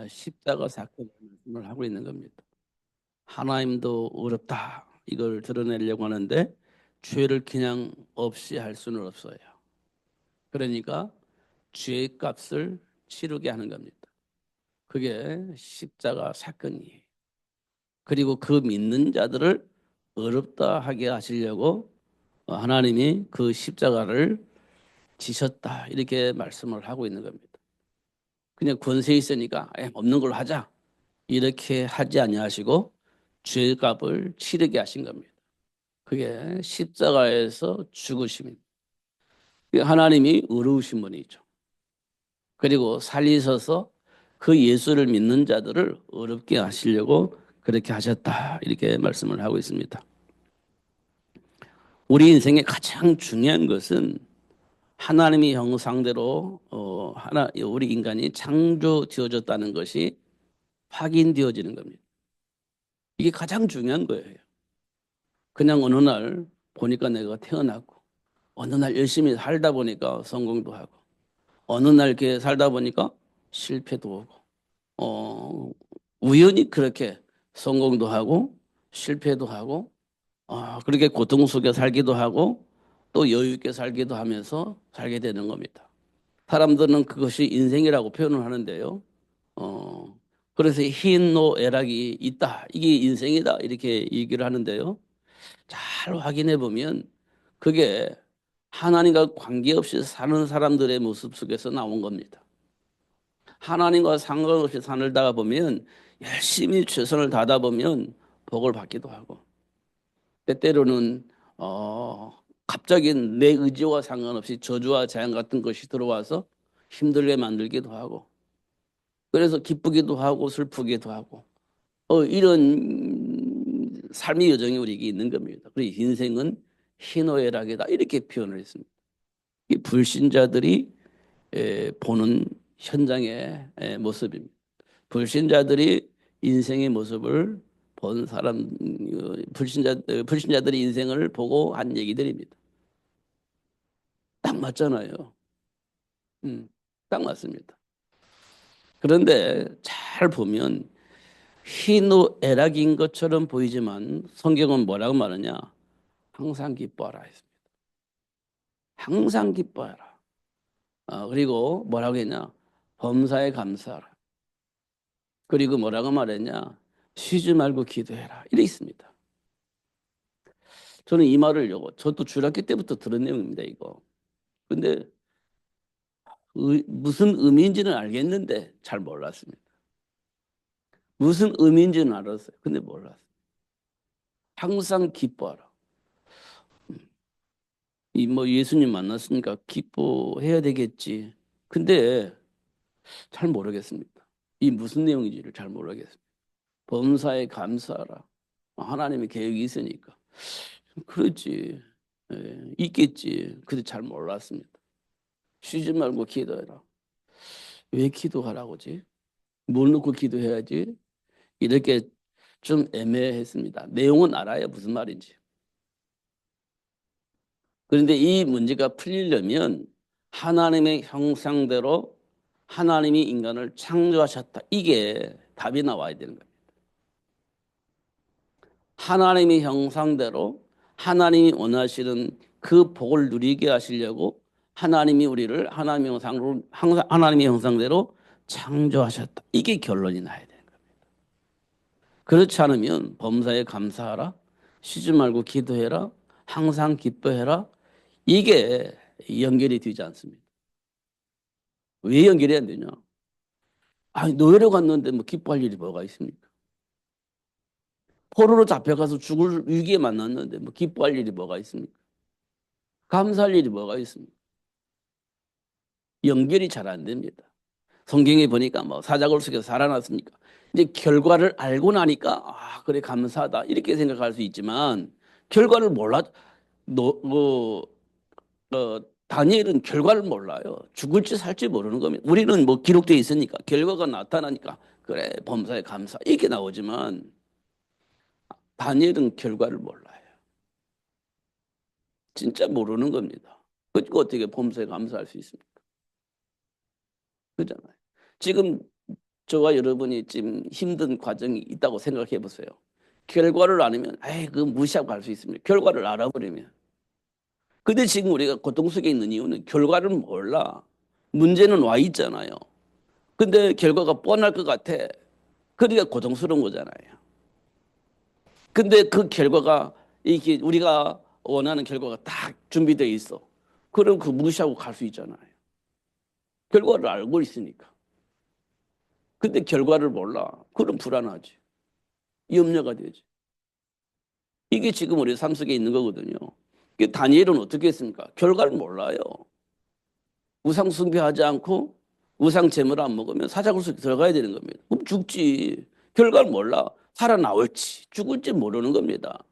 십자가 사건을 말씀을 하고 있는 겁니다. 하나님도 어렵다 이걸 드러내려고 하는데 죄를 그냥 없이 할 수는 없어요. 그러니까 죄의 값을 치르게 하는 겁니다. 그게 십자가 사건이에요. 그리고 그 믿는 자들을 어렵다 하게 하시려고 하나님이 그 십자가를 지셨다 이렇게 말씀을 하고 있는 겁니다. 그냥 권세 있으니까 없는 걸로 하자 이렇게 하지 아니하시고 죄값을 치르게 하신 겁니다. 그게 십자가에서 죽으심입니다. 하나님이 의로우신 분이죠. 그리고 살리셔서 그 예수를 믿는 자들을 어렵게 하시려고 그렇게 하셨다 이렇게 말씀을 하고 있습니다. 우리 인생의 가장 중요한 것은 하나님의 형상대로 우리 인간이 창조되어졌다는 것이 확인되어지는 겁니다. 이게 가장 중요한 거예요. 그냥 어느 날 보니까 내가 태어났고 어느 날 열심히 살다 보니까 성공도 하고 어느 날 이렇게 살다 보니까 실패도 오고 우연히 그렇게 성공도 하고 실패도 하고 그렇게 고통 속에 살기도 하고 또 여유 있게 살기도 하면서 살게 되는 겁니다. 사람들은 그것이 인생이라고 표현을 하는데요. 어, 그래서 희노애락이 있다. 이게 인생이다. 이렇게 얘기를 하는데요. 잘 확인해 보면 그게 하나님과 관계없이 사는 사람들의 모습 속에서 나온 겁니다. 하나님과 상관없이 살다가 보면 열심히 최선을 다하다 보면 복을 받기도 하고 때때로는 갑자기 내 의지와 상관없이 저주와 재앙 같은 것이 들어와서 힘들게 만들기도 하고 그래서 기쁘기도 하고 슬프기도 하고 이런 삶의 여정이 우리에게 있는 겁니다. 그래서 인생은 희노애락이다 이렇게 표현을 했습니다. 이 불신자들이 보는 현장의 모습입니다. 불신자들이 인생의 모습을 본 사람 불신자들이 인생을 보고 한 얘기들입니다. 딱 맞잖아요. 음, 딱 맞습니다. 그런데 잘 보면 희노애락인 것처럼 보이지만 성경은 뭐라고 말하냐? 항상 기뻐하라 했습니다. 항상 기뻐하라. 그리고 뭐라고 했냐? 범사에 감사하라. 그리고 뭐라고 말했냐? 쉬지 말고 기도해라. 이래 있습니다. 저는 이 말을 저도 중학교 때부터 들은 내용입니다, 이거. 근데 무슨 의미인지는 알겠는데 잘 몰랐습니다. 무슨 의미인지는 알았어요. 근데 몰랐어요. 항상 기뻐하라. 이 뭐 예수님 만났으니까 기뻐해야 되겠지. 근데 잘 모르겠습니다. 이 무슨 내용인지를 잘 모르겠습니다. 범사에 감사하라. 하나님의 계획이 있으니까. 그렇지. 있겠지. 근데 잘 몰랐습니다. 쉬지 말고 기도해라. 왜 기도하라고지? 뭘 놓고 기도해야지? 이렇게 좀 애매했습니다. 내용은 알아요. 무슨 말인지. 그런데 이 문제가 풀리려면 하나님의 형상대로 하나님이 인간을 창조하셨다. 이게 답이 나와야 되는 거예요. 하나님의 형상대로 하나님이 원하시는 그 복을 누리게 하시려고 하나님이 우리를 하나님의 형상대로 창조하셨다. 이게 결론이 나야 되는 거예요. 그렇지 않으면 범사에 감사하라. 쉬지 말고 기도해라. 항상 기뻐해라. 이게 연결이 되지 않습니다. 왜 연결이 안 되냐? 노예로 갔는데 뭐 기뻐할 일이 뭐가 있습니까? 포로로 잡혀가서 죽을 위기에 만났는데 뭐 기뻐할 일이 뭐가 있습니까? 감사할 일이 뭐가 있습니까? 연결이 잘 안 됩니다. 성경에 보니까 뭐 사자굴 속에서 살아났으니까 이제 결과를 알고 나니까 그래 감사하다 이렇게 생각할 수 있지만 결과를 몰라 뭐 다니엘은 결과를 몰라요. 죽을지 살지 모르는 겁니다. 우리는 뭐 기록되어 있으니까 결과가 나타나니까 그래 범사에 감사 이렇게 나오지만 다니엘은 결과를 몰라요. 진짜 모르는 겁니다. 그러니까 어떻게 범사에 감사할 수 있습니까? 그잖아요. 지금 저와 여러분이 지금 힘든 과정이 있다고 생각해 보세요. 결과를 아니면 에이 그 무시하고 갈 수 있습니다. 결과를 알아버리면. 근데 지금 우리가 고통 속에 있는 이유는 결과를 몰라. 문제는 와 있잖아요. 근데 결과가 뻔할 것 같아. 그러니까 고통스러운 거잖아요. 근데 그 결과가 이게 우리가 원하는 결과가 딱 준비되어 있어. 그럼 그 무시하고 갈 수 있잖아요. 결과를 알고 있으니까. 근데 결과를 몰라. 그럼 불안하지. 염려가 되지. 이게 지금 우리 삶 속에 있는 거거든요. 다니엘은 어떻게 했습니까? 결과를 몰라요. 우상 숭배하지 않고 우상 제물을 안 먹으면 사자굴 속에 들어가야 되는 겁니다. 그럼 죽지. 결과를 몰라. 살아나올지 죽을지 모르는 겁니다.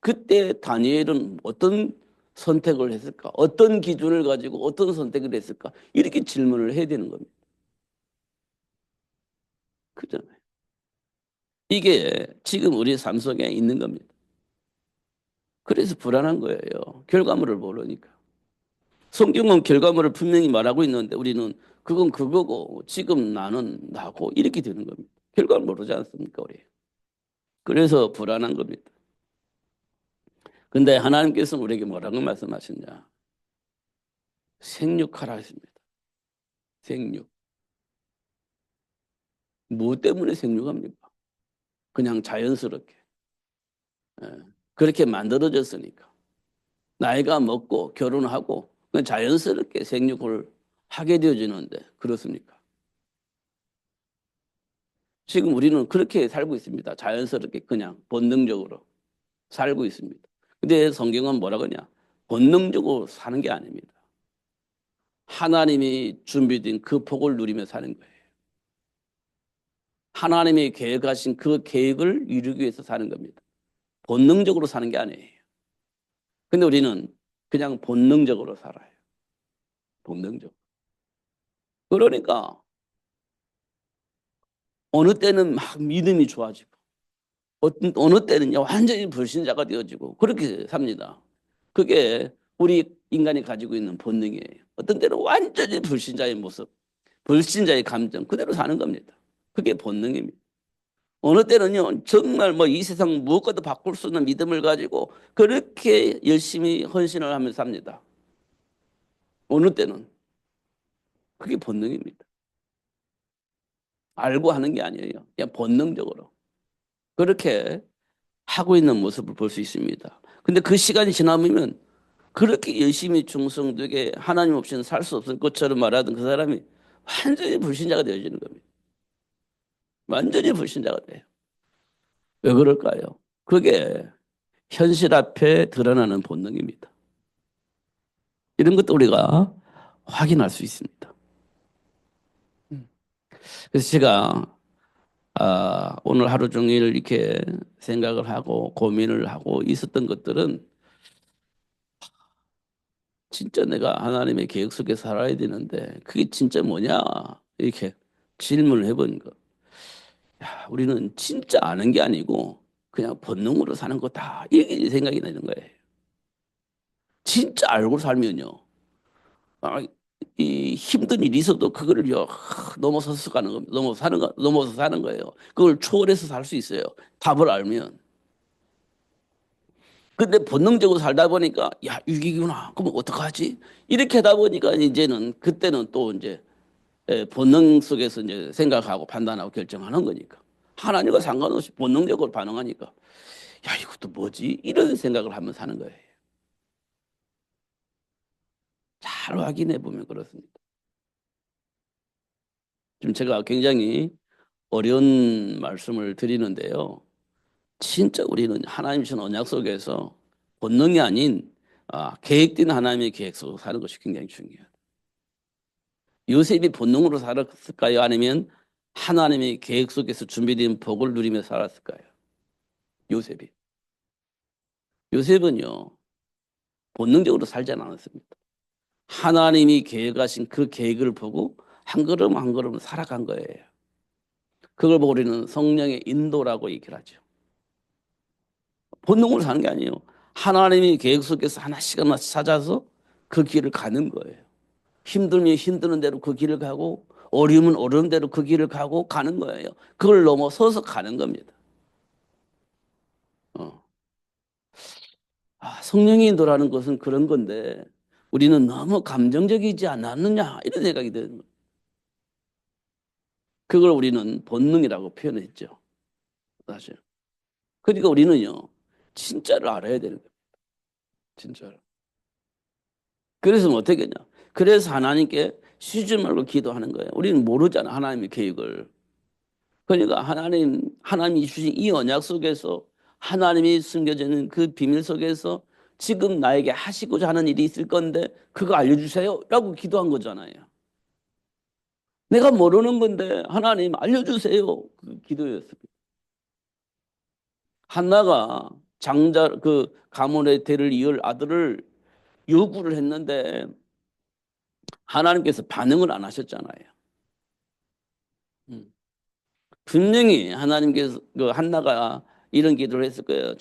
그때 다니엘은 어떤 선택을 했을까? 어떤 기준을 가지고 어떤 선택을 했을까? 이렇게 질문을 해야 되는 겁니다. 그잖아요. 이게 지금 우리 삶 속에 있는 겁니다. 그래서 불안한 거예요. 결과물을 모르니까. 성경은 결과물을 분명히 말하고 있는데 우리는 그건 그거고 지금 나는 나고 이렇게 되는 겁니다. 결과를 모르지 않습니까, 우리? 그래서 불안한 겁니다. 근데 하나님께서는 우리에게 뭐라고 말씀하셨냐? 생육하라 했습니다. 생육. 뭐 때문에 생육합니까? 그냥 자연스럽게. 예. 그렇게 만들어졌으니까. 나이가 먹고 결혼하고 그냥 자연스럽게 생육을 하게 되어지는데 그렇습니까? 지금 우리는 그렇게 살고 있습니다. 자연스럽게 그냥 본능적으로 살고 있습니다. 근데 성경은 뭐라고 하냐? 본능적으로 사는 게 아닙니다. 하나님이 준비된 그 복을 누리며 사는 거예요. 하나님이 계획하신 그 계획을 이루기 위해서 사는 겁니다. 본능적으로 사는 게 아니에요. 근데 우리는 그냥 본능적으로 살아요. 본능적으로. 그러니까 어느 때는 막 믿음이 좋아지고 어느 때는요 완전히 불신자가 되어지고 그렇게 삽니다. 그게 우리 인간이 가지고 있는 본능이에요. 어떤 때는 완전히 불신자의 모습, 불신자의 감정 그대로 사는 겁니다. 그게 본능입니다. 어느 때는요 정말 뭐 이 세상 무엇과도 바꿀 수 없는 믿음을 가지고 그렇게 열심히 헌신을 하면서 삽니다. 어느 때는 그게 본능입니다. 알고 하는 게 아니에요. 그냥 본능적으로 그렇게 하고 있는 모습을 볼 수 있습니다. 근데 그 시간이 지나면 그렇게 열심히 충성되게 하나님 없이는 살 수 없을 것처럼 말하던 그 사람이 완전히 불신자가 되어지는 겁니다. 완전히 불신자가 돼요. 왜 그럴까요? 그게 현실 앞에 드러나는 본능입니다. 이런 것도 우리가 확인할 수 있습니다. 그래서 제가 오늘 하루 종일 이렇게 생각을 하고 고민을 하고 있었던 것들은 진짜 내가 하나님의 계획 속에 살아야 되는데 그게 진짜 뭐냐 이렇게 질문을 해본 거. 야, 우리는 진짜 아는 게 아니고 그냥 본능으로 사는 거다 이게 생각이 나는 거예요. 진짜 알고 살면요. 아, 이 힘든 일이 있어도 그거를요 넘어서서 가는 겁니다. 넘어서 사는 거예요. 그걸 초월해서 살 수 있어요. 답을 알면. 근데 본능적으로 살다 보니까 야 위기구나. 그럼 어떡하지? 이렇게 하다 보니까 이제는 그때는 또 이제 본능 속에서 이제 생각하고 판단하고 결정하는 거니까. 하나님과 상관없이 본능적으로 반응하니까 야 이것도 뭐지? 이런 생각을 하면서 사는 거예요. 잘 확인해 보면 그렇습니다. 지금 제가 굉장히 어려운 말씀을 드리는데요. 진짜 우리는 하나님 주신 언약 속에서 본능이 아닌 계획된 하나님의 계획 속으로 사는 것이 굉장히 중요해요. 요셉이 본능으로 살았을까요? 아니면 하나님의 계획 속에서 준비된 복을 누리며 살았을까요? 요셉이. 요셉은요, 본능적으로 살지 않았습니다. 하나님이 계획하신 그 계획을 보고 한 걸음 한 걸음 살아간 거예요. 그걸 보고 우리는 성령의 인도라고 얘기를 하죠. 본능으로 사는 게 아니에요. 하나님이 계획 속에서 하나씩 하나씩 찾아서 그 길을 가는 거예요. 힘들면 힘드는 대로 그 길을 가고 어려우면 어려운 대로 그 길을 가고 가는 거예요. 그걸 넘어서서 가는 겁니다. 어. 성령이 인도라는 것은 그런 건데 우리는 너무 감정적이지 않았느냐 이런 생각이 드는 거예요. 그걸 우리는 본능이라고 표현했죠. 사실. 그러니까 우리는요, 진짜를 알아야 되는 거예요. 진짜를. 그래서 뭐 어떻게 했냐. 그래서 하나님께 쉬지 말고 기도하는 거예요. 우리는 모르잖아, 하나님의 계획을. 그러니까 하나님이 주신 이 언약 속에서 하나님이 숨겨져 있는 그 비밀 속에서 지금 나에게 하시고자 하는 일이 있을 건데 그거 알려주세요. 라고 기도한 거잖아요. 내가 모르는 건데 하나님 알려주세요. 그 기도였습니다. 한나가 그 가문의 대를 이을 아들을 요구를 했는데 하나님께서 반응을 안 하셨잖아요. 음. 분명히 하나님께서 그 한나가 이런 기도를 했을 거예요.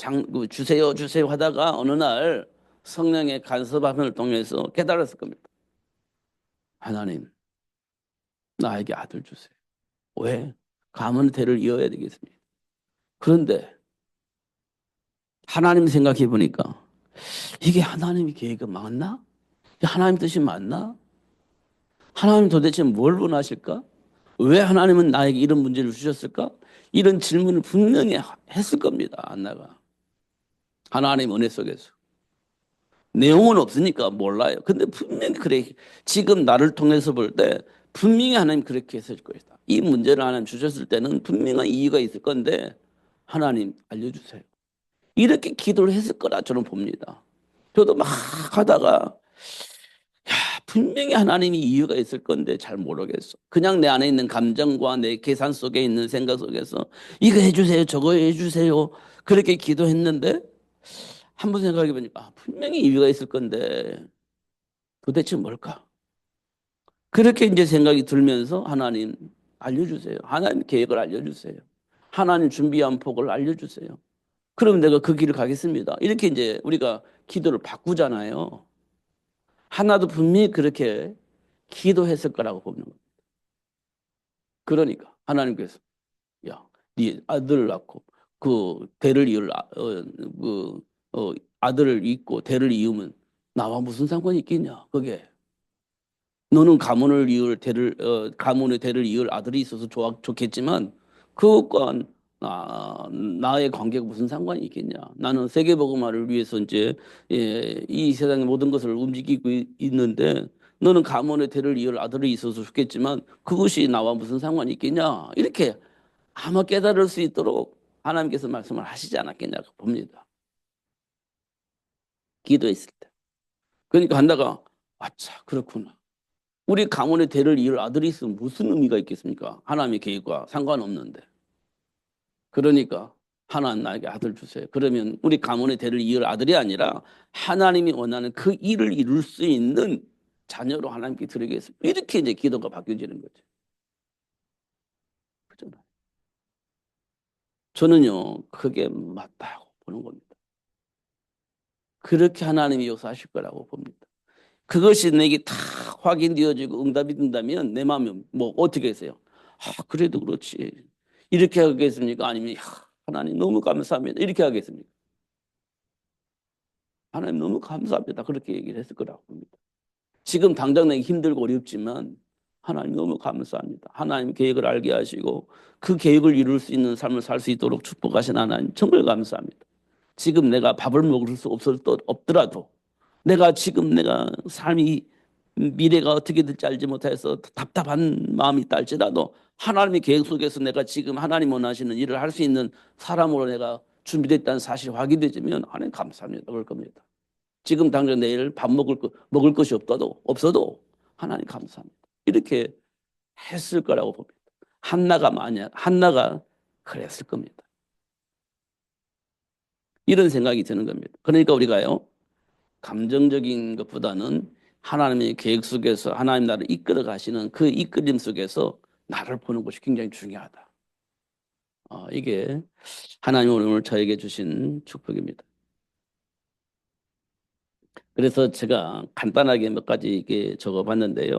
주세요, 주세요 하다가 어느 날 성령의 간섭함을 통해서 깨달았을 겁니다. 하나님, 나에게 아들 주세요. 왜? 가문의 대를 이어야 되겠습니다. 그런데 하나님 생각해 보니까 이게 하나님의 계획이 맞나? 하나님 뜻이 맞나? 하나님 도대체 뭘 원하실까? 왜 하나님은 나에게 이런 문제를 주셨을까? 이런 질문을 분명히 했을 겁니다. 안나가. 하나님 은혜 속에서. 내용은 없으니까 몰라요. 근데 분명히 그래. 지금 나를 통해서 볼 때 분명히 하나님 그렇게 했을 것이다. 이 문제를 하나님 주셨을 때는 분명한 이유가 있을 건데 하나님 알려주세요. 이렇게 기도를 했을 거라 저는 봅니다. 저도 막 하다가 분명히 하나님이 이유가 있을 건데 잘 모르겠어. 그냥 내 안에 있는 감정과 내 계산 속에 있는 생각 속에서 이거 해주세요, 저거 해주세요. 그렇게 기도했는데 한번 생각해 보니까 분명히 이유가 있을 건데 도대체 뭘까? 그렇게 이제 생각이 들면서 하나님 알려주세요. 하나님 계획을 알려주세요. 하나님 준비한 폭을 알려주세요. 그럼 내가 그 길을 가겠습니다. 이렇게 이제 우리가 기도를 바꾸잖아요. 하나도 분명히 그렇게 기도했을 거라고 보는 거예요. 그러니까 하나님께서 야, 네 아들을 낳고 그 대를 이을 아들을 잊고 대를 이으면 나와 무슨 상관이 있겠냐? 그게 너는 가문의 대를 이을 아들이 있어서 좋겠지만 그것과 나의 관계가 무슨 상관이 있겠냐? 나는 세계복음화를 위해서 이제 이 세상의 모든 것을 움직이고 있는데 너는 가문의 대를 이을 아들이 있어서 좋겠지만 그것이 나와 무슨 상관이 있겠냐? 이렇게 아마 깨달을 수 있도록 하나님께서 말씀을 하시지 않았겠냐고 봅니다. 기도했을 때. 그러니까 한다가 아차 그렇구나. 우리 가문의 대를 이을 아들이 있으면 무슨 의미가 있겠습니까? 하나님의 계획과 상관없는데. 그러니까 하나님 나에게 아들 주세요. 그러면 우리 가문의 대를 이을 아들이 아니라 하나님이 원하는 그 일을 이룰 수 있는 자녀로 하나님께 드리겠습니다. 이렇게 이제 기도가 바뀌어지는 거죠. 그렇잖아요. 저는요, 그게 맞다고 보는 겁니다. 그렇게 하나님이 역사하실 거라고 봅니다. 그것이 내게 다 확인되어지고 응답이 된다면 내 마음이 뭐 어떻게 했어요? 그래도 그렇지. 이렇게 하겠습니까? 아니면 하나님 너무 감사합니다. 이렇게 하겠습니까? 하나님 너무 감사합니다. 그렇게 얘기를 했을 거라고 봅니다. 지금 당장 내게 힘들고 어렵지만 하나님 너무 감사합니다. 하나님 계획을 알게 하시고 그 계획을 이룰 수 있는 삶을 살 수 있도록 축복하신 하나님 정말 감사합니다. 지금 내가 밥을 먹을 수 없더라도 내가 삶이 미래가 어떻게 될지 알지 못해서 답답한 마음이 있다 할지라도 하나님의 계획 속에서 내가 지금 하나님 원하시는 일을 할 수 있는 사람으로 내가 준비됐다는 사실이 확인되지면 하나님 감사합니다. 그럴 겁니다. 지금 당장 내일 먹을 것이 없어도 하나님 감사합니다. 이렇게 했을 거라고 봅니다. 한나가 그랬을 겁니다. 이런 생각이 드는 겁니다. 그러니까 우리가요, 감정적인 것보다는 하나님의 계획 속에서 하나님 나를 이끌어 가시는 그 이끌림 속에서 나를 보는 것이 굉장히 중요하다. 이게 하나님 오늘 저에게 주신 축복입니다. 그래서 제가 간단하게 몇 가지 이게 적어봤는데요.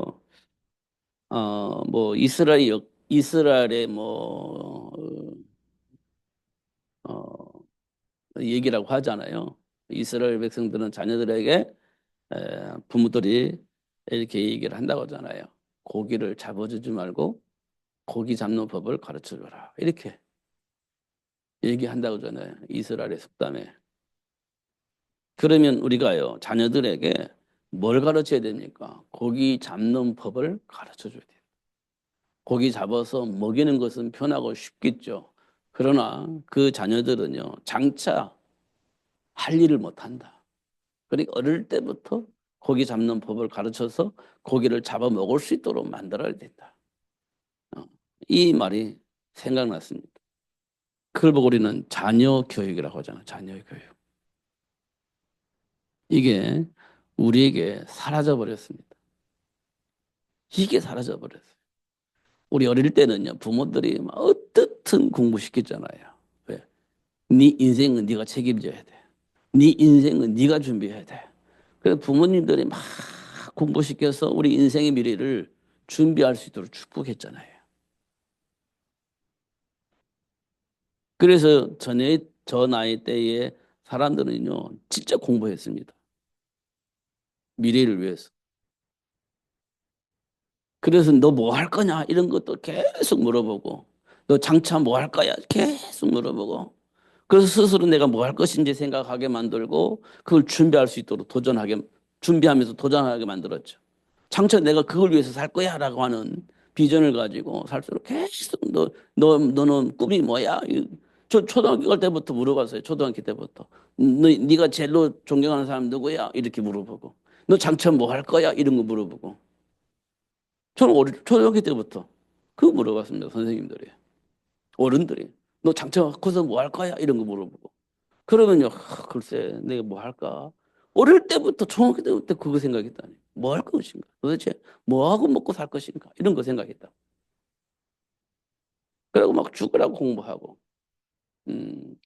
뭐 이스라엘의 뭐 어, 얘기라고 하잖아요. 이스라엘 백성들은 자녀들에게 부모들이 이렇게 얘기를 한다고 하잖아요. 고기를 잡아주지 말고 고기 잡는 법을 가르쳐 줘라. 이렇게 얘기한다고 하잖아요. 이스라엘의 속담에. 그러면 우리가요, 자녀들에게 뭘 가르쳐야 됩니까? 고기 잡는 법을 가르쳐 줘야 돼요. 고기 잡아서 먹이는 것은 편하고 쉽겠죠. 그러나 그 자녀들은요, 장차 할 일을 못 한다. 그러니까 어릴 때부터 고기 잡는 법을 가르쳐서 고기를 잡아 먹을 수 있도록 만들어야 된다. 어, 이 말이 생각났습니다. 그걸 보고 우리는 자녀 교육이라고 하잖아요. 자녀 교육. 이게 우리에게 사라져 버렸습니다. 이게 사라져 버렸어요. 우리 어릴 때는요, 부모들이 막 어떻든 공부시켰잖아요. 왜? 네 인생은 네가 책임져야 돼. 네 인생은 네가 준비해야 돼. 그래서 부모님들이 막 공부시켜서 우리 인생의 미래를 준비할 수 있도록 축복했잖아요. 그래서 저 나이 때에 사람들은요, 진짜 공부했습니다. 미래를 위해서. 그래서 너 뭐 할 거냐? 이런 것도 계속 물어보고, 너 장차 뭐 할 거야? 계속 물어보고. 그래서 스스로 내가 뭐 할 것인지 생각하게 만들고, 그걸 준비할 수 있도록 준비하면서 도전하게 만들었죠. 장차 내가 그걸 위해서 살 거야 라고 하는 비전을 가지고 살수록 계속 너는 꿈이 뭐야? 저 초등학교 갈 때부터 물어봤어요. 초등학교 때부터. 네가 제일로 존경하는 사람 누구야? 이렇게 물어보고. 너 장차 뭐 할 거야? 이런 거 물어보고. 저는 초등학교 때부터 그거 물어봤습니다. 선생님들이. 어른들이. 너 장차 커서 뭐 할 거야? 이런 거 물어보고. 그러면요, 글쎄, 내가 뭐 할까? 어릴 때부터, 초등학교 때부터 그거 생각했다니. 뭐 할 것인가? 도대체 뭐 하고 먹고 살 것인가? 이런 거 생각했다. 그리고 막 죽으라고 공부하고.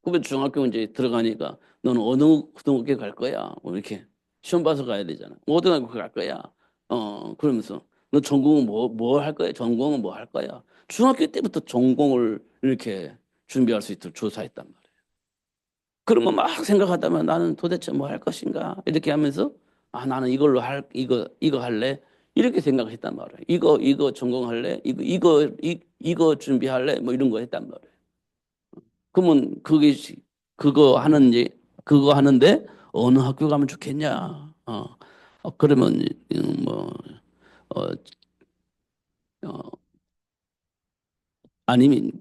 그러면 중학교 이제 들어가니까 너는 어느 고등학교 갈 거야? 뭐 이렇게 시험 봐서 가야 되잖아. 뭐 고등학교 갈 거야? 그러면서 너 전공은 뭐 할 거야? 전공은 뭐 할 거야? 중학교 때부터 전공을 이렇게 준비할 수 있도록 조사했단 말이야. 그러면 막 생각하다면 나는 도대체 뭐 할 것인가? 이렇게 하면서 나는 이거 할래? 이렇게 생각했단 말이에요. 이거 전공할래? 이거 준비할래? 뭐 이런 거 했단 말이에요. 그러면 그거 하는데 어느 학교 가면 좋겠냐? 그러면 뭐 어, 어, 아니면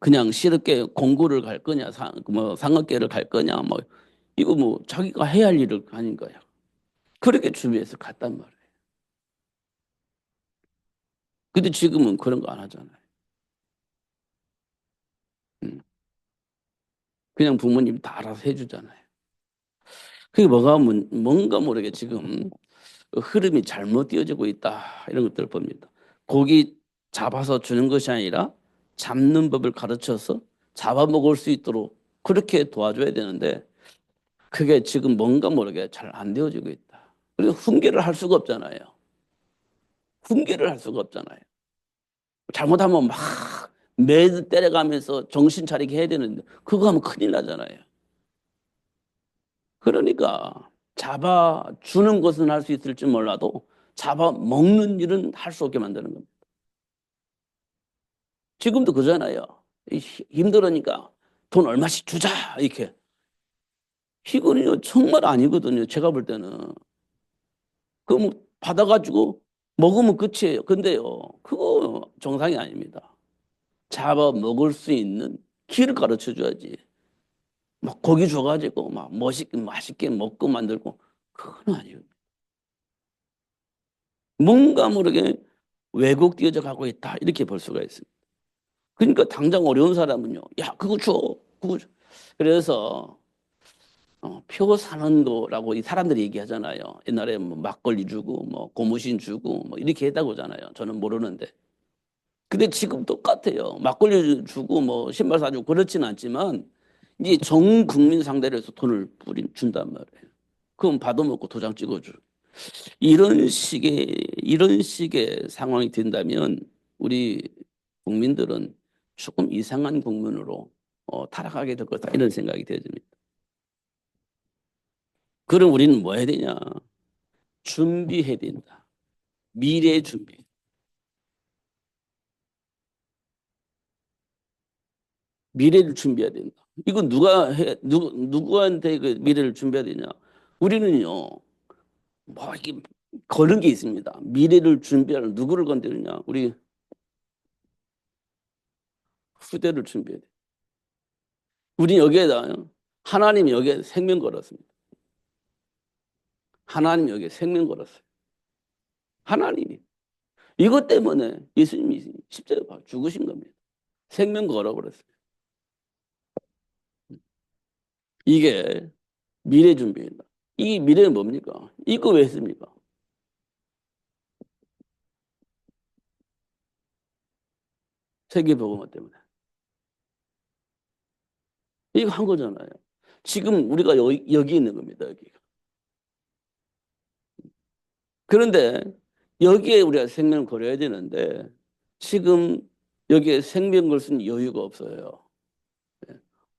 그냥 실업계 공고를 갈 거냐? 뭐 상업계를 갈 거냐? 뭐 이거 뭐 자기가 해야 할 일을 하는 거야. 그렇게 준비해서 갔단 말이에요. 근데 지금은 그런 거 안 하잖아요. 음. 그냥 부모님 다 알아서 해주잖아요. 그게 뭔가 모르게 지금 흐름이 잘못 띄어지고 있다. 이런 것들을 봅니다. 고기 잡아서 주는 것이 아니라 잡는 법을 가르쳐서 잡아먹을 수 있도록 그렇게 도와줘야 되는데 그게 지금 뭔가 모르게 잘 안 되어지고 있다. 그리고 훈계를 할 수가 없잖아요. 훈계를 할 수가 없잖아요. 잘못하면 막 매 때려가면서 정신 차리게 해야 되는데 그거 하면 큰일 나잖아요. 그러니까 잡아주는 것은 할 수 있을지 몰라도 잡아먹는 일은 할 수 없게 만드는 겁니다. 지금도 그잖아요. 힘들으니까 돈 얼마씩 주자 이렇게. 이거는요 정말 아니거든요. 제가 볼 때는. 그거 뭐 받아가지고 먹으면 끝이에요. 근데요 그거 정상이 아닙니다. 잡아먹을 수 있는 길을 가르쳐 줘야지. 막 고기 줘가지고 막 맛있게 먹고 만들고 그건 아니에요. 뭔가 모르게 왜곡되어져 가고 있다 이렇게 볼 수가 있습니다. 그러니까 당장 어려운 사람은요, 야 그거 줘, 그거 줘. 그래서 표 사는 거라고 이 사람들이 얘기하잖아요. 옛날에 뭐 막걸리 주고 뭐 고무신 주고 뭐 이렇게 했다고 하잖아요. 저는 모르는데. 근데 지금 똑같아요. 막걸리 주고 뭐 신발 사주고 그렇지는 않지만 이제 전 국민 상대로 해서 돈을 준단 말이에요. 그럼 받아먹고 도장 찍어줘. 이런 식의 상황이 된다면 우리 국민들은 조금 이상한 국민으로 타락하게 될 거다 이런 생각이 되어집니다. 그럼 우리는 뭐 해야 되냐? 준비해야 된다. 미래 준비. 미래를 준비해야 된다. 이거 누구한테 그 미래를 준비해야 되냐? 우리는요, 뭐, 이게 거는 게 있습니다. 미래를 준비하는 누구를 건드리냐? 우리 후대를 준비해야 돼. 우리 여기에다, 하나님이 여기에 생명 걸었습니다. 하나님이 여기에 생명 걸었어요. 하나님이. 이것 때문에 예수님이 십자가에 죽으신 겁니다. 생명 걸어버렸어요. 이게 미래 준비입니다. 이 미래는 뭡니까? 이거 왜 했습니까? 세계복음화 때문에. 이거 한 거잖아요. 지금 우리가 여기 있는 겁니다. 여기가. 그런데 여기에 우리가 생명을 걸어야 되는데 지금 여기에 생명 걸 수는 여유가 없어요.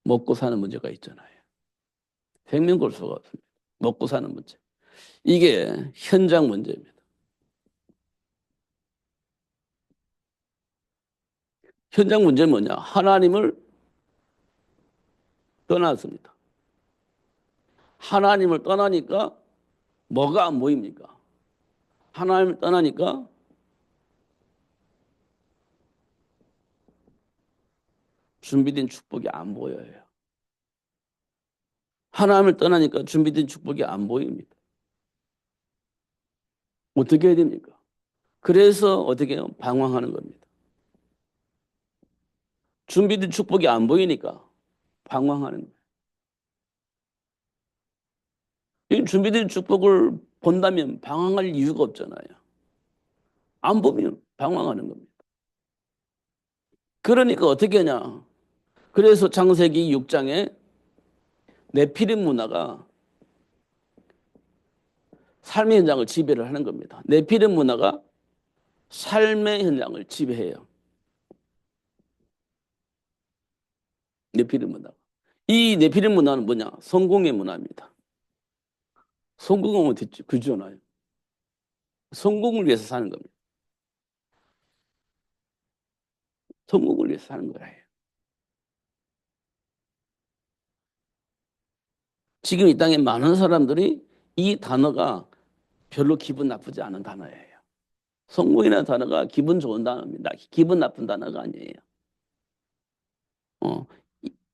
먹고 사는 문제가 있잖아요. 생명 걸 수가 없습니다. 먹고 사는 문제. 이게 현장 문제입니다. 현장 문제는 뭐냐? 하나님을 떠났습니다. 하나님을 떠나니까 뭐가 안 보입니까? 하나님을 떠나니까 준비된 축복이 안 보여요. 하나님을 떠나니까 준비된 축복이 안 보입니다. 어떻게 해야 됩니까? 그래서 어떻게 해요? 방황하는 겁니다. 준비된 축복이 안 보이니까 방황하는 거예요. 이 준비된 축복을 본다면 방황할 이유가 없잖아요. 안 보면 방황하는 겁니다. 그러니까 어떻게 하냐? 그래서 창세기 6장에 네피림 문화가 삶의 현장을 지배를 하는 겁니다. 네피림 문화가 삶의 현장을 지배해요. 네피림 문화가. 이 네피림 문화는 뭐냐? 성공의 문화입니다. 성공하면 됐죠. 그잖아요. 성공을 위해서 사는 겁니다. 성공을 위해서 사는 거예요. 지금 이 땅에 많은 사람들이 이 단어가 별로 기분 나쁘지 않은 단어예요. 성공이라는 단어가 기분 좋은 단어입니다. 기분 나쁜 단어가 아니에요. 어,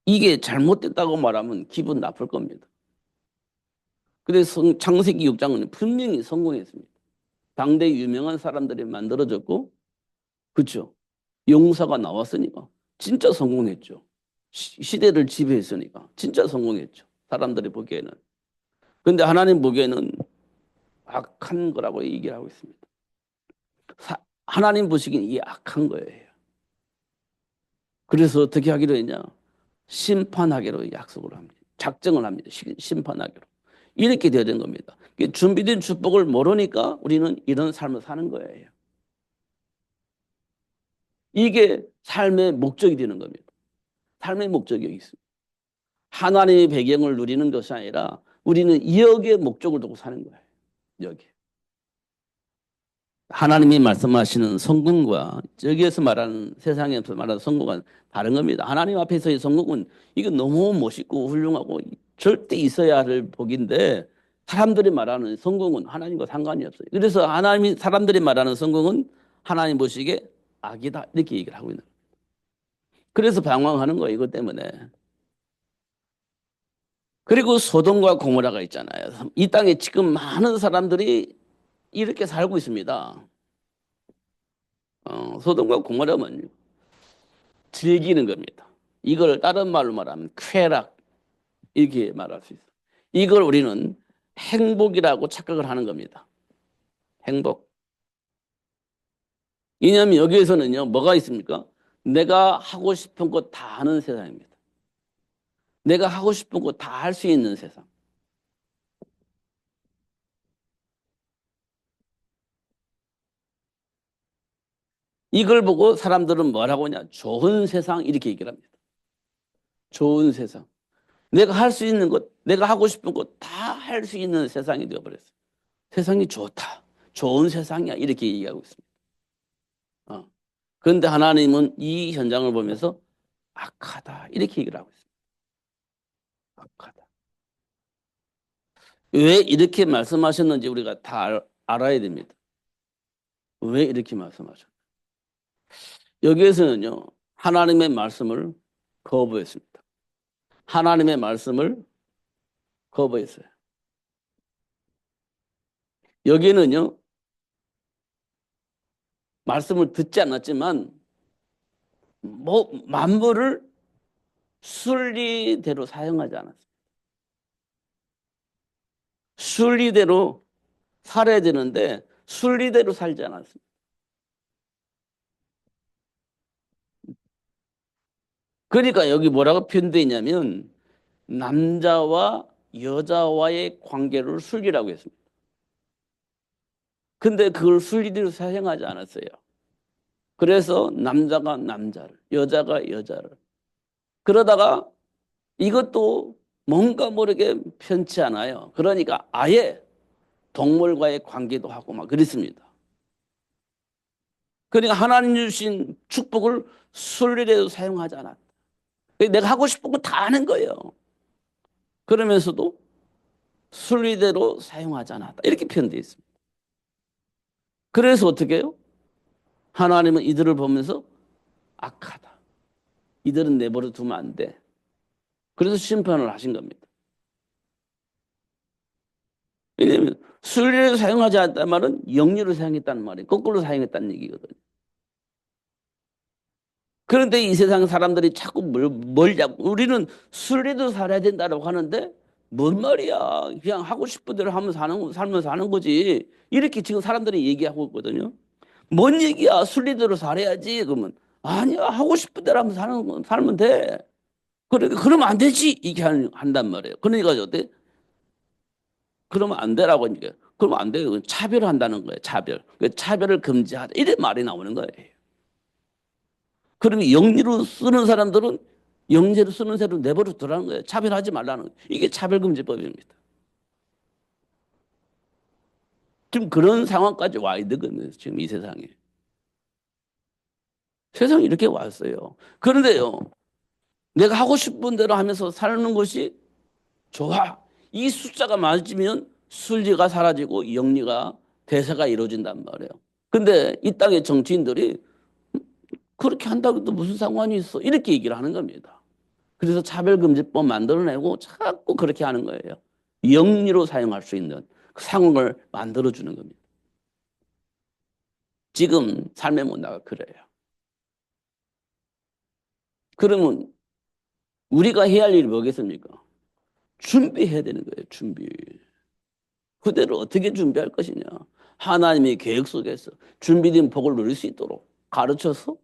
이게 잘못됐다고 말하면 기분 나쁠 겁니다. 그래서 창세기 6장은 분명히 성공했습니다. 당대 유명한 사람들이 만들어졌고, 그렇죠. 용사가 나왔으니까 진짜 성공했죠. 시대를 지배했으니까 진짜 성공했죠. 사람들이 보기에는. 그런데 하나님 보기에는 악한 거라고 얘기를 하고 있습니다. 하나님 보시기엔 이게 악한 거예요. 그래서 어떻게 하기로 했냐? 심판하기로 약속을 합니다. 작정을 합니다. 심판하기로. 이렇게 되어야 되는 겁니다. 준비된 축복을 모르니까 우리는 이런 삶을 사는 거예요. 이게 삶의 목적이 되는 겁니다. 삶의 목적이 여기 있습니다. 하나님의 배경을 누리는 것이 아니라 우리는 여기에 목적을 두고 사는 거예요. 여기. 하나님이 말씀하시는 성공과 여기에서 말하는 세상에서 말하는 성공은 다른 겁니다. 하나님 앞에서의 성공은 이거 너무 멋있고 훌륭하고 절대 있어야 할 복인데 사람들이 말하는 성공은 하나님과 상관이 없어요. 그래서 사람들이 말하는 성공은 하나님 보시기에 악이다 이렇게 얘기를 하고 있는 거예요. 그래서 방황하는 거예요. 이것 때문에. 그리고 소돔과 고모라가 있잖아요. 이 땅에 지금 많은 사람들이 이렇게 살고 있습니다. 소돔과 고모라는 즐기는 겁니다. 이걸 다른 말로 말하면 쾌락 이렇게 말할 수 있어요. 이걸 우리는 행복이라고 착각을 하는 겁니다. 행복. 왜냐하면 여기에서는요 뭐가 있습니까? 내가 하고 싶은 것 다 하는 세상입니다. 내가 하고 싶은 것 다 할 수 있는 세상. 이걸 보고 사람들은 뭐라고 하냐? 좋은 세상 이렇게 얘기를 합니다. 좋은 세상. 내가 할 수 있는 것, 내가 하고 싶은 것 다 할 수 있는 세상이 되어버렸어요. 세상이 좋다. 좋은 세상이야. 이렇게 얘기하고 있습니다. 어. 그런데 하나님은 이 현장을 보면서 악하다. 이렇게 얘기를 하고 있습니다. 악하다. 왜 이렇게 말씀하셨는지 우리가 다 알아야 됩니다. 왜 이렇게 말씀하셨는지. 여기에서는요, 하나님의 말씀을 거부했습니다. 하나님의 말씀을 거부했어요. 여기는요, 말씀을 듣지 않았지만, 만물을 순리대로 사용하지 않았어요. 순리대로 살아야 되는데, 순리대로 살지 않았습니다. 그러니까 여기 뭐라고 표현되어 있냐면, 남자와 여자와의 관계를 순리라고 했습니다. 근데 그걸 순리대로 사용하지 않았어요. 그래서 남자가 남자를, 여자가 여자를. 그러다가 이것도 뭔가 모르게 편치 않아요. 그러니까 아예 동물과의 관계도 하고 막 그랬습니다. 그러니까 하나님 주신 축복을 순리대로 사용하지 않았다. 내가 하고 싶은 거 다 하는 거예요. 그러면서도 순리대로 사용하지 않았다. 이렇게 표현되어 있습니다. 그래서 어떻게 해요? 하나님은 이들을 보면서 악하다. 이들은 내버려 두면 안 돼. 그래서 심판을 하신 겁니다. 왜냐하면 순리를 사용하지 않았다는 말은 영리를 사용했다는 말이에요. 거꾸로 사용했다는 얘기거든요. 그런데 이 세상 사람들이 자꾸 뭘 자꾸 우리는 순리도 살아야 된다고 하는데 뭔 말이야. 그냥 하고 싶은 대로 하면 살면 사는 거지. 이렇게 지금 사람들이 얘기하고 있거든요. 뭔 얘기야. 순리대로 살아야지. 그러면 아니야. 하고 싶은 대로 하면 살면 돼. 그러면 안 되지. 이렇게 한단 말이에요. 그러니까 어때? 그러면 안 되라고 하니까. 그러면 안 돼요. 차별한다는 거예요. 차별. 차별을 금지하다. 이런 말이 나오는 거예요. 그러면 영리로 쓰는 사람들은 영재로 쓰는 대로 내버려 두라는 거예요. 차별하지 말라는 거예요. 이게 차별금지법입니다. 지금 그런 상황까지 와 있거든요. 지금 이 세상에. 세상이 이렇게 왔어요. 그런데요. 내가 하고 싶은 대로 하면서 사는 것이 좋아. 이 숫자가 맞으면 순리가 사라지고 영리가 대세가 이루어진단 말이에요. 근데 이 땅의 정치인들이 그렇게 한다고 또 무슨 상관이 있어? 이렇게 얘기를 하는 겁니다. 그래서 차별금지법 만들어내고 자꾸 그렇게 하는 거예요. 영리로 사용할 수 있는 그 상황을 만들어주는 겁니다. 지금 삶의 문화가 그래요. 그러면 우리가 해야 할 일이 뭐겠습니까? 준비해야 되는 거예요. 준비. 그대로 어떻게 준비할 것이냐. 하나님의 계획 속에서 준비된 복을 누릴 수 있도록 가르쳐서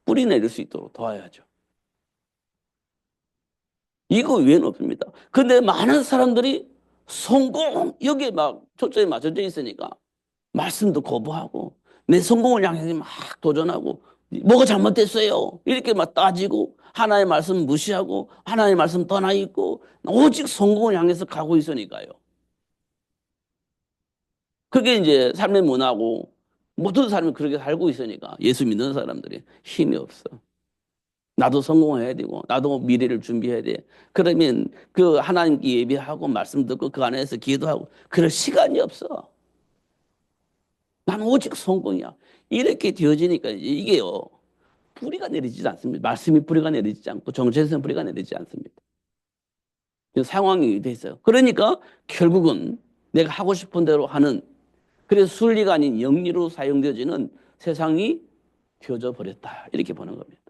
뿌리 내릴 수 있도록 도와야죠. 이거 외에는 없습니다. 근데 많은 사람들이 성공, 여기에 막 초점이 맞춰져 있으니까 말씀도 거부하고 내 성공을 향해 막 도전하고 뭐가 잘못됐어요. 이렇게 막 따지고 하나의 말씀 무시하고 하나의 말씀 떠나 있고 오직 성공을 향해서 가고 있으니까요. 그게 이제 삶의 문화고 모든 사람이 그렇게 살고 있으니까 예수 믿는 사람들이 힘이 없어. 나도 성공해야 되고 나도 미래를 준비해야 돼. 그러면 그 하나님께 예배하고 말씀 듣고 그 안에서 기도하고 그럴 시간이 없어. 나는 오직 성공이야. 이렇게 되어지니까 이게요. 뿌리가 내리지 않습니다. 말씀이 뿌리가 내리지 않고 정체성 뿌리가 내리지 않습니다. 상황이 돼 있어요. 그러니까 결국은 내가 하고 싶은 대로 하는 그래서 순리가 아닌 영리로 사용되어지는 세상이 되어져 버렸다. 이렇게 보는 겁니다.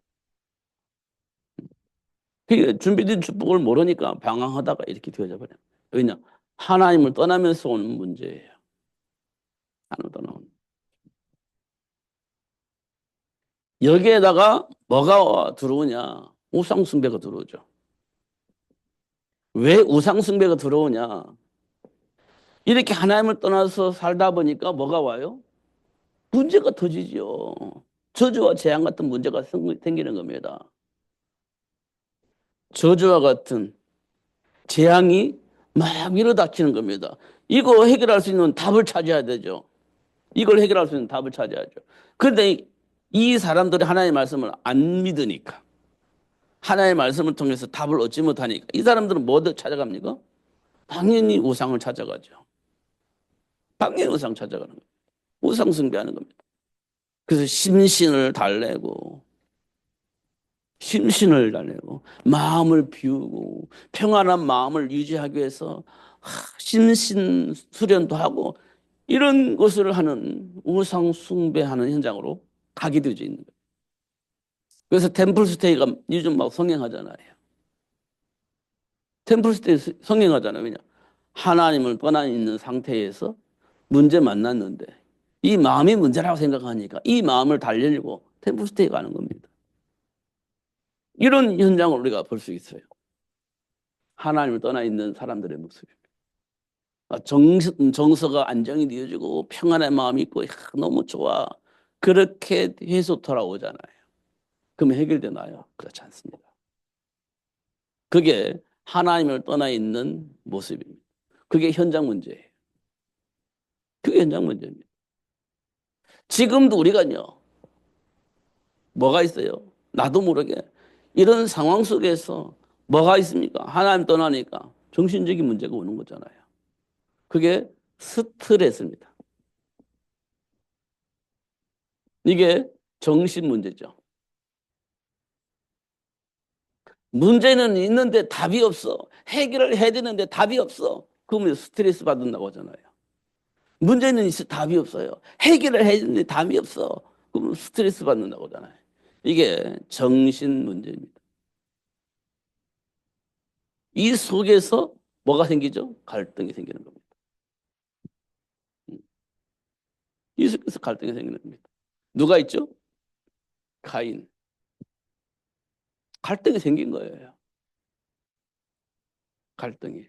그게 준비된 축복을 모르니까 방황하다가 이렇게 되어져 버려요. 왜냐? 하나님을 떠나면서 오는 문제예요. 하나님을 떠나오는. 여기에다가 뭐가 들어오냐? 우상숭배가 들어오죠. 왜 우상숭배가 들어오냐? 이렇게 하나님을 떠나서 살다 보니까 뭐가 와요? 문제가 터지죠. 저주와 재앙 같은 문제가 생기는 겁니다. 저주와 같은 재앙이 막 밀어닥치는 겁니다. 이거 해결할 수 있는 답을 찾아야 되죠. 이걸 해결할 수 있는 답을 찾아야죠. 그런데 이 사람들이 하나님의 말씀을 안 믿으니까, 하나님의 말씀을 통해서 답을 얻지 못하니까 이 사람들은 뭐 찾아갑니까? 당연히 우상을 찾아가죠. 당연히 우상 찾아가는 거예요. 우상 숭배하는 겁니다. 그래서 심신을 달래고 마음을 비우고 평안한 마음을 유지하기 위해서 심신 수련도 하고 이런 것을 하는 우상 숭배하는 현장으로 가게 되어 있는 거예요. 그래서 템플스테이가 요즘 막 성행하잖아요. 템플스테이 성행하잖아요. 왜냐? 하나님을 떠나 있는 상태에서 문제 만났는데 이 마음이 문제라고 생각하니까 이 마음을 달래려고 템플스테이 가는 겁니다. 이런 현장을 우리가 볼 수 있어요. 하나님을 떠나 있는 사람들의 모습입니다. 정서가 안정이 되어지고 평안의 마음이 있고 너무 좋아. 그렇게 해서 돌아오잖아요. 그러면 해결되나요? 그렇지 않습니다. 그게 하나님을 떠나 있는 모습입니다. 그게 현장 문제예요. 그게 현장 문제입니다. 지금도 우리가요, 뭐가 있어요? 나도 모르게 이런 상황 속에서 뭐가 있습니까? 하나님 떠나니까 정신적인 문제가 오는 거잖아요. 그게 스트레스입니다. 이게 정신 문제죠. 문제는 있는데 답이 없어. 해결을 해야 되는데 답이 없어. 그러면 스트레스 받는다고 하잖아요. 문제는 있어 답이 없어요. 해결을 해야 되는데 답이 없어. 그러면 스트레스 받는다고 하잖아요. 이게 정신 문제입니다. 이 속에서 뭐가 생기죠? 갈등이 생기는 겁니다. 이 속에서 갈등이 생기는 겁니다. 누가 있죠? 가인. 갈등이 생긴 거예요. 갈등이.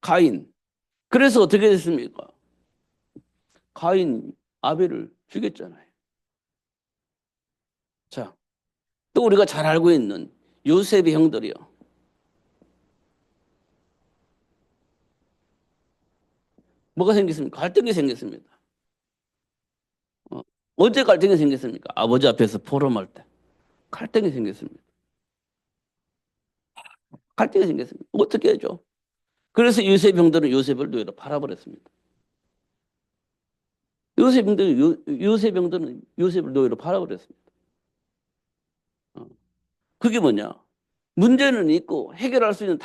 가인. 그래서 어떻게 됐습니까? 가인 아벨을 죽였잖아요. 자, 또 우리가 잘 알고 있는 요셉의 형들이요. 뭐가 생겼습니까? 갈등이 생겼습니다. 언제 갈등이 생겼습니까? 아버지 앞에서 포럼할 때. 갈등이 생겼습니다. 갈등이 생겼습니다. 어떻게 해죠? 그래서 요셉 형들은 요셉을 노예로 팔아버렸습니다. 요셉 형들은 요셉을 노예로 팔아버렸습니다. 그게 뭐냐? 문제는 있고 해결할 수 있는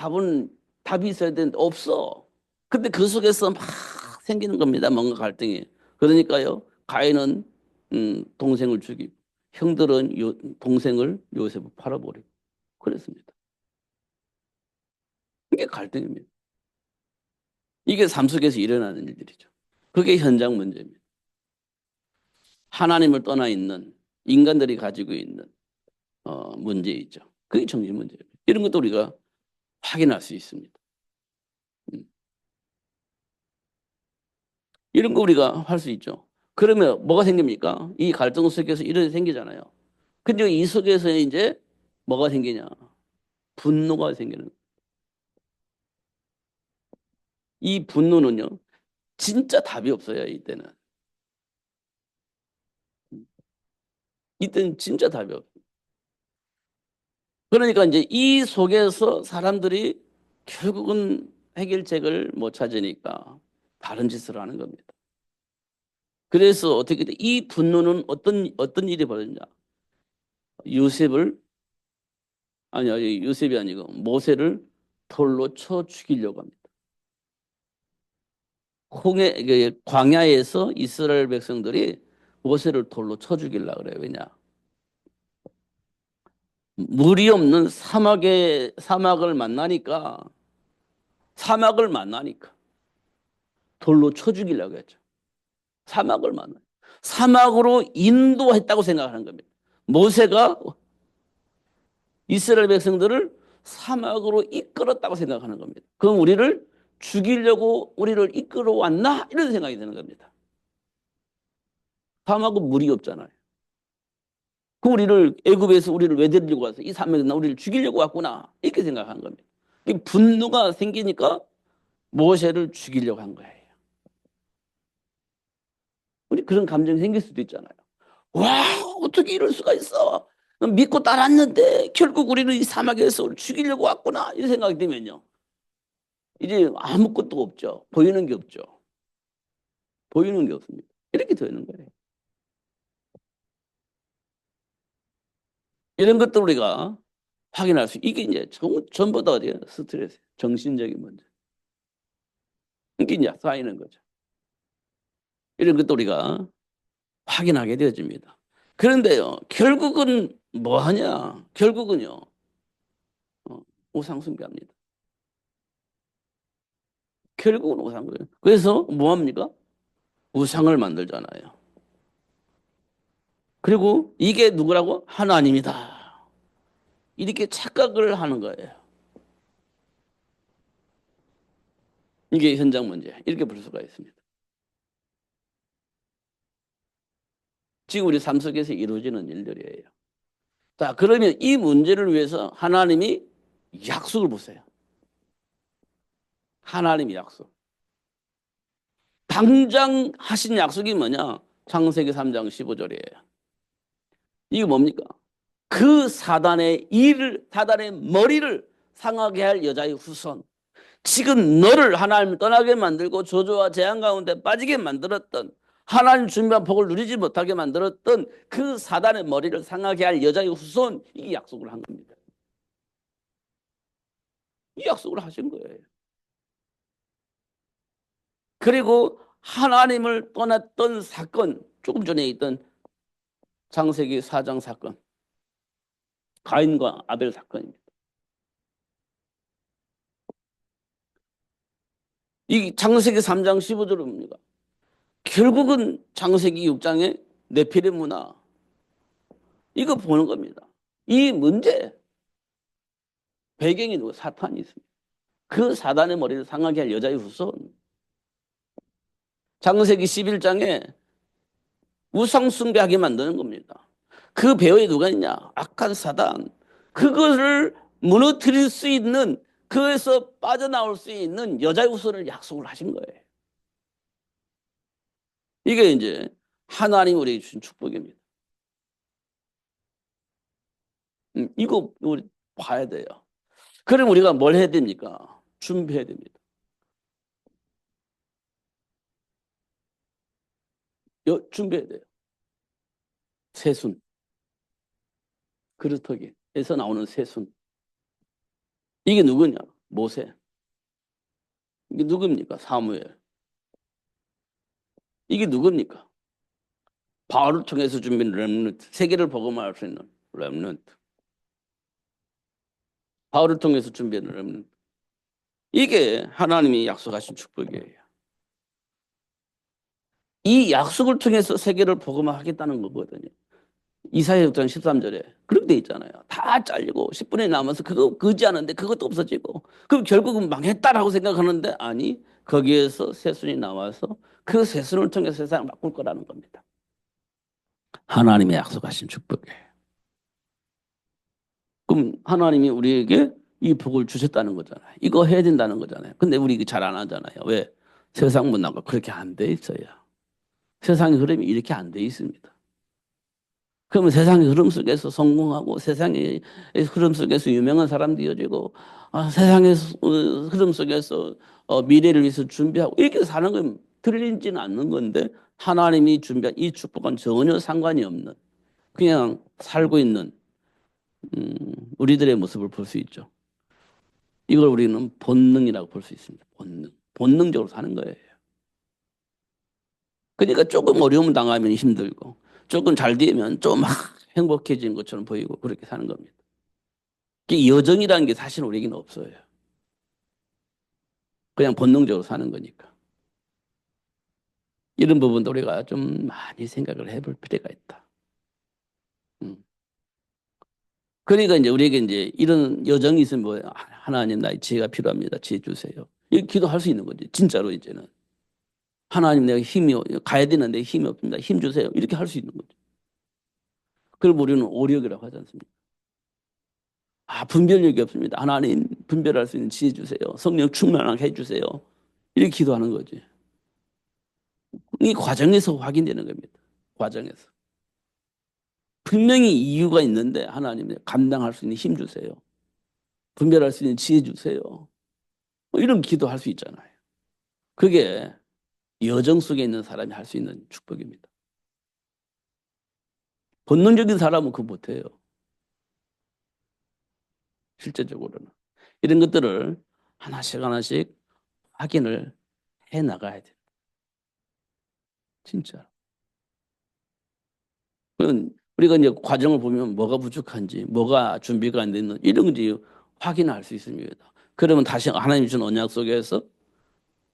답이 있어야 되는데 없어. 근데 그 속에서 막 생기는 겁니다. 뭔가 갈등이. 그러니까요. 가인은 동생을 죽이고 형들은 동생을 요셉을 팔아버리고 그랬습니다. 이게 갈등입니다. 이게 삶 속에서 일어나는 일들이죠. 그게 현장 문제입니다. 하나님을 떠나 있는 인간들이 가지고 있는 문제이죠. 그게 정신 문제입니다. 이런 것도 우리가 확인할 수 있습니다. 이런 거 우리가 할 수 있죠. 그러면 뭐가 생깁니까? 이 갈등 속에서 이런 게 생기잖아요. 근데 이 속에서 이제 뭐가 생기냐? 분노가 생기는 거예요. 이 분노는요, 진짜 답이 없어요, 이때는. 이때는 진짜 답이 없어요. 그러니까 이제 이 속에서 사람들이 결국은 해결책을 못 찾으니까 다른 짓을 하는 겁니다. 그래서 어떻게 돼? 이 분노는 어떤 일이 벌어지냐? 요셉을, 아니, 요셉이 아니고 모세를 돌로 쳐 죽이려고 합니다. 광야에서 이스라엘 백성들이 모세를 돌로 쳐 죽이려고 그래요. 왜냐? 물이 없는 사막을 만나니까 돌로 쳐 죽이려고 했죠. 사막을 만나. 사막으로 인도했다고 생각하는 겁니다. 모세가 이스라엘 백성들을 사막으로 이끌었다고 생각하는 겁니다. 그럼 우리를 죽이려고 우리를 이끌어 왔나? 이런 생각이 드는 겁니다. 사막은 물이 없잖아요. 그 우리를 애굽에서 우리를 왜 데리고 와서 이 사명이 우리를 죽이려고 왔구나 이렇게 생각한 겁니다. 이 분노가 생기니까 모세를 죽이려고 한 거예요. 우리 그런 감정이 생길 수도 있잖아요. 와, 어떻게 이럴 수가 있어? 믿고 따랐는데 결국 우리는 이 사막에서 우리를 죽이려고 왔구나 이 생각이 들면요. 이제 아무것도 없죠. 보이는 게 없죠. 보이는 게 없습니다. 이렇게 되는 거예요. 이런 것들 우리가 확인할 수, 이게 이제 전부 다 어디야? 스트레스, 정신적인 문제. 이게 이제 쌓이는 거죠. 이런 것도 우리가 확인하게 되어집니다. 그런데요, 결국은 뭐 하냐? 결국은요, 우상 숭배합니다. 결국은 우상 숭배. 그래서 뭐 합니까? 우상을 만들잖아요. 그리고 이게 누구라고? 하나님이다. 이렇게 착각을 하는 거예요. 이게 현장 문제. 이렇게 볼 수가 있습니다. 지금 우리 삶 속에서 이루어지는 일들이에요. 자, 그러면 이 문제를 위해서 하나님이 약속을 보세요. 하나님이 약속. 당장 하신 약속이 뭐냐? 창세기 3장 15절이에요. 이게 뭡니까? 그 사단의 머리를 상하게 할 여자의 후손. 지금 너를 하나님 떠나게 만들고 저주와 재앙 가운데 빠지게 만들었던, 하나님 준비한 복을 누리지 못하게 만들었던 그 사단의 머리를 상하게 할 여자의 후손, 이 약속을 한 겁니다. 이 약속을 하신 거예요. 그리고 하나님을 떠났던 사건, 조금 전에 있던 창세기 4장 사건, 가인과 아벨 사건입니다. 이 창세기 3장 15절은 뭡니까? 결국은 창세기 6장의 네피림 문화, 이거 보는 겁니다. 이 문제 배경이 누구? 사탄이 있습니다. 그 사단의 머리를 상하게 할 여자의 후손. 창세기 11장에 우상 숭배하게 만드는 겁니다. 그 배후에 누가 있냐? 악한 사단. 그것을 무너뜨릴 수 있는, 그에서 빠져나올 수 있는 여자의 후손을 약속을 하신 거예요. 이게 이제 하나님 우리에게 주신 축복입니다. 이거 우리 봐야 돼요. 그럼 우리가 뭘 해야 됩니까? 준비해야 됩니다. 준비해야 돼요. 새순, 그루터기에서 나오는 새순. 이게 누구냐? 모세. 이게 누굽니까? 사무엘. 이게 누굽니까? 바울을 통해서 준비한 렘넌트. 세계를 복음화할 수 있는 렘넌트. 바울을 통해서 준비한 렘넌트. 이게 하나님이 약속하신 축복이에요. 이 약속을 통해서 세계를 복음화하겠다는 거거든요. 이사야 6장 13절에 그렇게 돼 있잖아요. 다 잘리고 10분이 남아서 그거 거지하는데 그것도 없어지고, 그럼 결국은 망했다라고 생각하는데, 아니, 거기에서 새순이 나와서 그 새순을 통해서 세상을 바꿀 거라는 겁니다. 하나님의 약속하신 축복이에요. 그럼 하나님이 우리에게 이 복을 주셨다는 거잖아요. 이거 해야 된다는 거잖아요. 근데 우리 잘 안 하잖아요. 왜? 세상 문화가 그렇게 안 돼 있어요. 세상의 흐름이 이렇게 안 돼 있습니다. 그러면 세상의 흐름 속에서 성공하고, 세상의 흐름 속에서 유명한 사람 되어지고, 세상의 흐름 속에서 미래를 위해서 준비하고, 이렇게 사는 건 틀리지는 않는 건데, 하나님이 준비한 이 축복은 전혀 상관이 없는, 그냥 살고 있는 우리들의 모습을 볼 수 있죠. 이걸 우리는 본능이라고 볼 수 있습니다. 본능. 본능적으로 사는 거예요. 그러니까 조금 어려움 당하면 힘들고, 조금 잘 되면 좀 행복해지는 것처럼 보이고, 그렇게 사는 겁니다. 여정이라는 게 사실 우리에게는 없어요. 그냥 본능적으로 사는 거니까. 이런 부분도 우리가 좀 많이 생각을 해볼 필요가 있다. 음. 그러니까 이제 우리에게 이제 이런 여정이 있으면 뭐예요? 하나님, 나의 지혜가 필요합니다. 지혜 주세요. 이렇게 기도할 수 있는 거지. 진짜로 이제는. 하나님, 내가 가야 되는데 힘이 없습니다. 힘 주세요. 이렇게 할 수 있는 거죠. 그걸 우리는 오력이라고 하지 않습니까? 아, 분별력이 없습니다. 하나님, 분별할 수 있는 지혜 주세요. 성령 충만하게 해주세요. 이렇게 기도하는 거지. 이 과정에서 확인되는 겁니다. 과정에서. 분명히 이유가 있는데 하나님 감당할 수 있는 힘 주세요. 분별할 수 있는 지혜 주세요. 뭐 이런 기도할 수 있잖아요. 그게 여정 속에 있는 사람이 할 수 있는 축복입니다. 본능적인 사람은 그거 못해요. 실제적으로는. 이런 것들을 하나씩 하나씩 확인을 해 나가야 돼요. 진짜. 우리가 이제 과정을 보면 뭐가 부족한지, 뭐가 준비가 안 됐는지 이런 건지 확인할 수 있습니다. 그러면 다시 하나님 주신 언약 속에서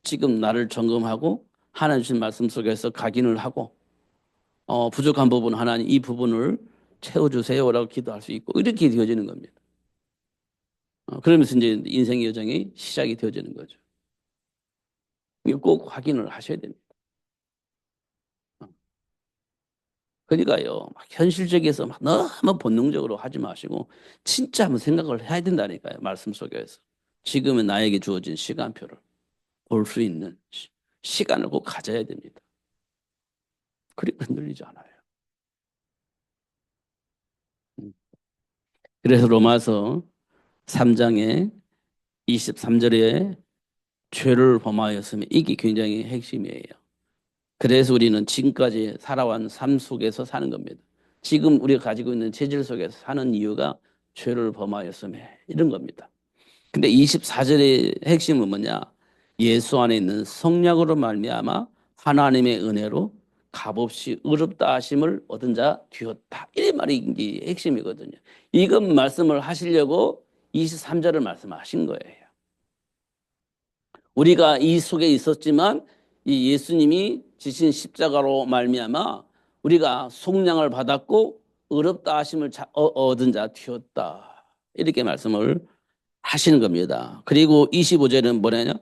지금 나를 점검하고 하나님 주신 말씀 속에서 각인을 하고 부족한 부분 하나님 이 부분을 채워주세요라고 기도할 수 있고 이렇게 되어지는 겁니다. 그러면서 이제 인생의 여정이 시작이 되어지는 거죠. 이거 꼭 확인을 하셔야 됩니다. 그러니까요, 막 현실적에서 막 너무 본능적으로 하지 마시고 진짜 한번 생각을 해야 된다니까요. 말씀 속에서 지금은 나에게 주어진 시간표를 볼 수 있는 시간을 꼭 가져야 됩니다. 그리고 흔들리지 않아요. 음. 그래서 로마서 3장에 23절에 죄를 범하였으면 이게 굉장히 핵심이에요. 그래서 우리는 지금까지 살아온 삶 속에서 사는 겁니다. 지금 우리가 가지고 있는 체질 속에서 사는 이유가 죄를 범하였음에 이런 겁니다. 근데 24절의 핵심은 뭐냐? 예수 안에 있는 성령으로 말미암아 하나님의 은혜로 값없이 의롭다 하심을 얻은 자 되었다. 이 말이 이게 핵심이거든요. 이것 말씀을 하시려고 23절을 말씀하신 거예요. 우리가 이 속에 있었지만 이 예수님이 지신 십자가로 말미암아 우리가 속량을 받았고 의롭다 하심을 얻은 자 되었다. 이렇게 말씀을 하시는 겁니다. 그리고 25절은 뭐냐냐?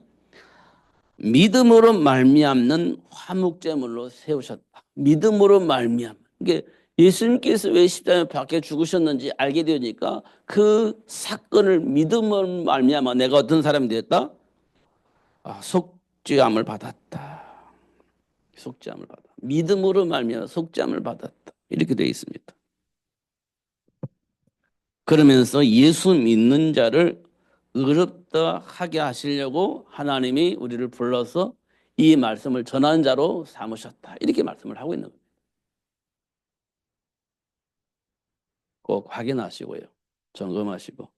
믿음으로 말미암는 화목제물로 세우셨다. 믿음으로 말미암. 이게 예수님께서 왜 십자가에 박혀 죽으셨는지 알게 되니까 그 사건을 믿음으로 말미암아 내가 어떤 사람이 되었다? 속죄함을 받았다. 속죄함을 받았다. 믿음으로 말미암아 속죄함을 받았다. 이렇게 되어 있습니다. 그러면서 예수 믿는 자를 의롭다 하게 하시려고 하나님이 우리를 불러서 이 말씀을 전하는 자로 삼으셨다. 이렇게 말씀을 하고 있는 겁니다. 꼭 확인하시고요. 점검하시고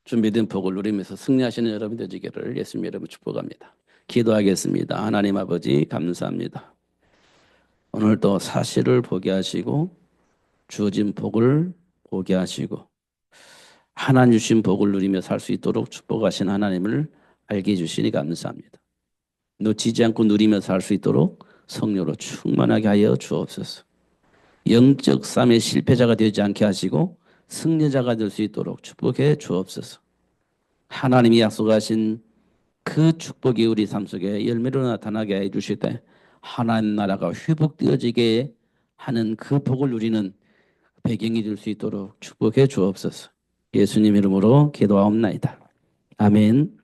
준비된 복을 누리면서 승리하시는 여러분 되시기를 예수님 이름으로 축복합니다. 기도하겠습니다. 하나님 아버지 감사합니다. 오늘도 사실을 보게 하시고 주어진 복을 보게 하시고 하나님 주신 복을 누리며 살 수 있도록 축복하신 하나님을 알게 해주시니 감사합니다. 놓치지 않고 누리며 살 수 있도록 성령으로 충만하게 하여 주옵소서. 영적 삶의 실패자가 되지 않게 하시고 승리자가 될 수 있도록 축복해 주옵소서. 하나님이 약속하신 그 축복이 우리 삶 속에 열매로 나타나게 해 주실 때 하나님 나라가 회복되어지게 하는 그 복을 누리는 배경이 될 수 있도록 축복해 주옵소서. 예수님 이름으로 기도하옵나이다. 아멘.